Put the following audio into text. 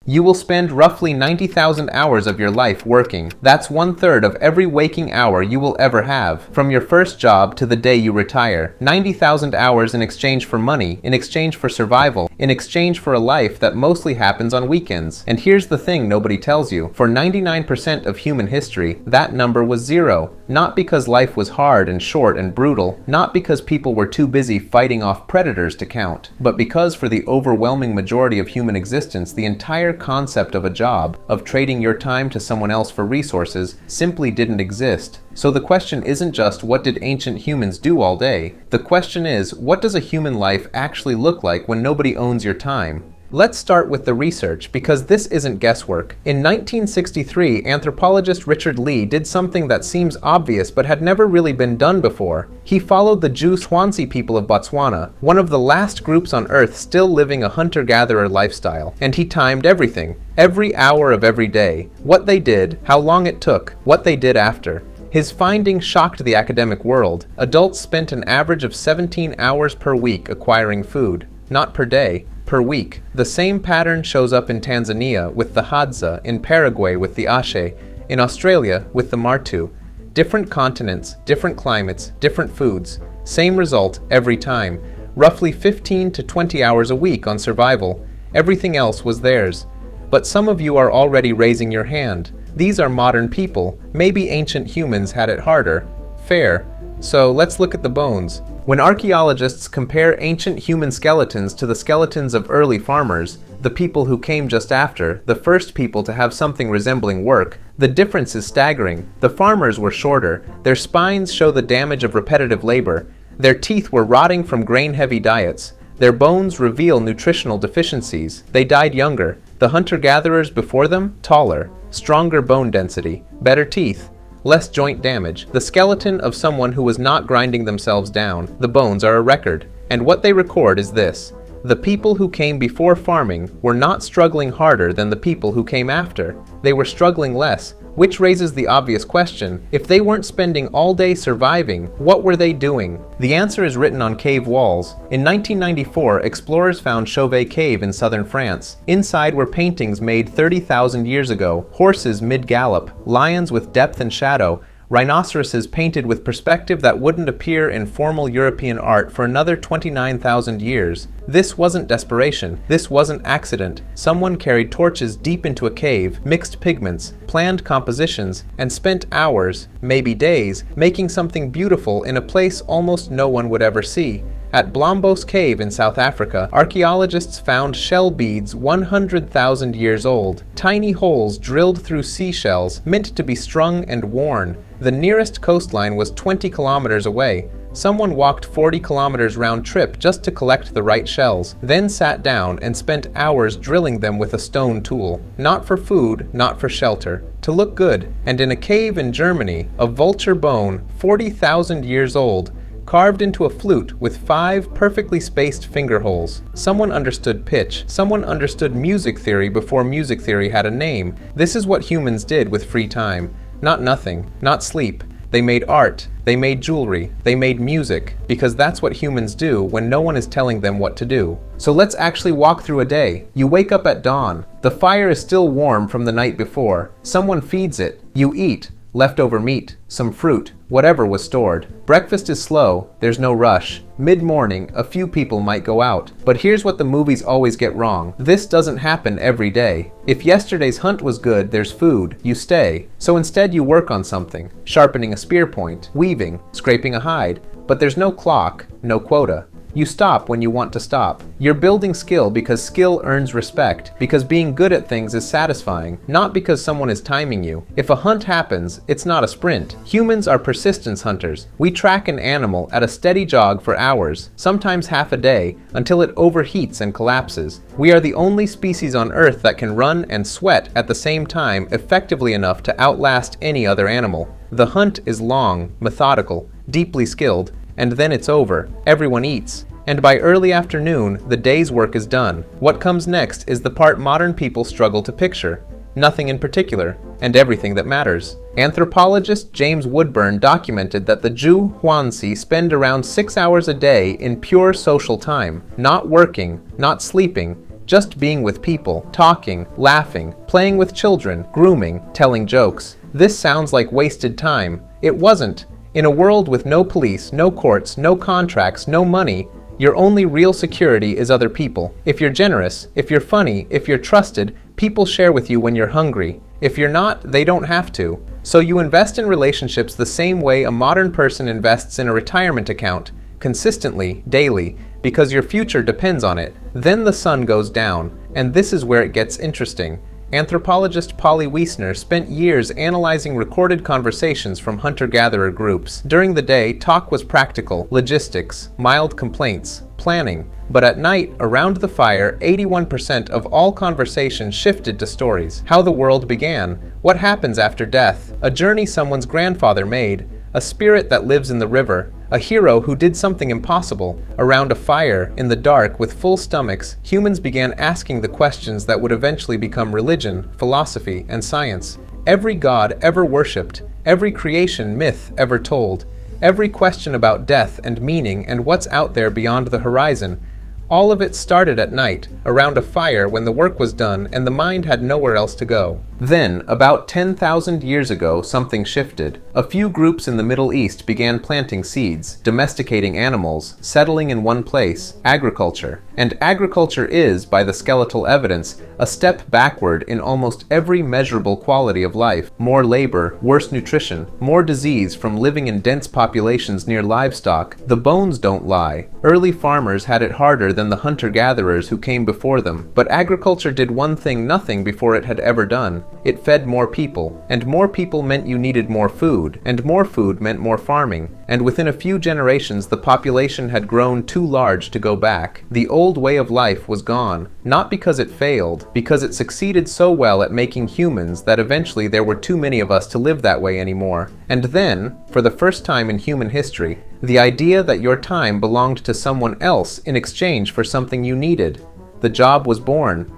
You will spend roughly 90,000 hours of your life working. That's 1/3 of every waking hour you will ever have, from your first job to the day you retire. 90,000 hours in exchange for money, in exchange for survival, in exchange for a life that mostly happens on weekends. And here's the thing nobody tells you. For 99% of human history, that number was 0. Not because life was hard and short and brutal, not because people were too busy fighting off predators to count, but because for the overwhelming majority of human existence, the entire concept of a job, of trading your time to someone else for resources, simply didn't exist. So the question isn't just what did ancient humans do all day? The question is, what does a human life actually look like when nobody owns your time? Let's start with the research, because this isn't guesswork. In 1963, anthropologist Richard Lee did something that seems obvious but had never really been done before. He followed the Jew Swansea people of Botswana, one of the last groups on Earth still living a hunter-gatherer lifestyle, and he timed everything, every hour of every day, what they did, how long it took, what they did after. His findings shocked the academic world. Adults spent an average of 17 hours per week acquiring food, not per day, per week. The same pattern shows up in Tanzania with the Hadza, in Paraguay with the Ashe, in Australia with the Martu. Different continents, different climates, different foods. Same result every time. Roughly 15 to 20 hours a week on survival. Everything else was theirs. But some of you are already raising your hand. These are modern people. Maybe ancient humans had it harder. Fair. So let's look at the bones. When archaeologists compare ancient human skeletons to the skeletons of early farmers, the people who came just after, the first people to have something resembling work, the difference is staggering. The farmers were shorter, their spines show the damage of repetitive labor, their teeth were rotting from grain-heavy diets, their bones reveal nutritional deficiencies, they died younger. The hunter-gatherers before them, taller, stronger bone density, better teeth, less joint damage. The skeleton of someone who was not grinding themselves down. The bones are a record. And what they record is this. The people who came before farming were not struggling harder than the people who came after. They were struggling less, which raises the obvious question. If they weren't spending all day surviving, what were they doing? The answer is written on cave walls. In 1994, explorers found Chauvet Cave in southern France. Inside were paintings made 30,000 years ago, horses mid-gallop, lions with depth and shadow, rhinoceroses painted with perspective that wouldn't appear in formal European art for another 29,000 years. This wasn't desperation. This wasn't accident. Someone carried torches deep into a cave, mixed pigments, planned compositions, and spent hours, maybe days, making something beautiful in a place almost no one would ever see. At Blombos Cave in South Africa, archaeologists found shell beads 100,000 years old, tiny holes drilled through seashells meant to be strung and worn. The nearest coastline was 20 kilometers away. Someone walked 40 kilometers round trip just to collect the right shells, then sat down and spent hours drilling them with a stone tool. Not for food, not for shelter. To look good. And in a cave in Germany, a vulture bone, 40,000 years old, carved into a flute with 5 perfectly spaced finger holes. Someone understood pitch. Someone understood music theory before music theory had a name. This is what humans did with free time. Not nothing, not sleep. They made art, they made jewelry, they made music, because that's what humans do when no one is telling them what to do. So let's actually walk through a day. You wake up at dawn. The fire is still warm from the night before. Someone feeds it. You eat. Leftover meat, some fruit, whatever was stored. Breakfast is slow, there's no rush. Mid-morning, a few people might go out. But here's what the movies always get wrong. This doesn't happen every day. If yesterday's hunt was good, there's food, you stay. So instead you work on something, sharpening a spear point, weaving, scraping a hide. But there's no clock, no quota. You stop when you want to stop. You're building skill because skill earns respect, because being good at things is satisfying, not because someone is timing you. If a hunt happens, it's not a sprint. Humans are persistence hunters. We track an animal at a steady jog for hours, sometimes half a day, until it overheats and collapses. We are the only species on Earth that can run and sweat at the same time effectively enough to outlast any other animal. The hunt is long, methodical, deeply skilled, and then it's over. Everyone eats. And by early afternoon, the day's work is done. What comes next is the part modern people struggle to picture. Nothing in particular, and everything that matters. Anthropologist James Woodburn documented that the Jew Huansi spend around 6 hours a day in pure social time, not working, not sleeping, just being with people, talking, laughing, playing with children, grooming, telling jokes. This sounds like wasted time. It wasn't. In a world with no police, no courts, no contracts, no money, your only real security is other people. If you're generous, if you're funny, if you're trusted, people share with you when you're hungry. If you're not, they don't have to. So you invest in relationships the same way a modern person invests in a retirement account, consistently, daily, because your future depends on it. Then the sun goes down, and this is where it gets interesting. Anthropologist Polly Wiesner spent years analyzing recorded conversations from hunter-gatherer groups. During the day, talk was practical, logistics, mild complaints, planning. But at night, around the fire, 81% of all conversation shifted to stories. How the world began, what happens after death, a journey someone's grandfather made, a spirit that lives in the river, a hero who did something impossible. Around a fire, in the dark, with full stomachs, humans began asking the questions that would eventually become religion, philosophy, and science. Every god ever worshipped, every creation myth ever told, every question about death and meaning and what's out there beyond the horizon, all of it started at night, around a fire when the work was done and the mind had nowhere else to go. Then, about 10,000 years ago, something shifted. A few groups in the Middle East began planting seeds, domesticating animals, settling in one place, agriculture. And agriculture is, by the skeletal evidence, a step backward in almost every measurable quality of life. More labor, worse nutrition, more disease from living in dense populations near livestock. The bones don't lie. Early farmers had it harder than the hunter-gatherers who came before them. But agriculture did one thing nothing before it had ever done. It fed more people, and more people meant you needed more food, and more food meant more farming. And within a few generations, the population had grown too large to go back. The old way of life was gone, not because it failed, because it succeeded so well at making humans that eventually there were too many of us to live that way anymore. And then, for the first time in human history, the idea that your time belonged to someone else in exchange for something you needed. The job was born.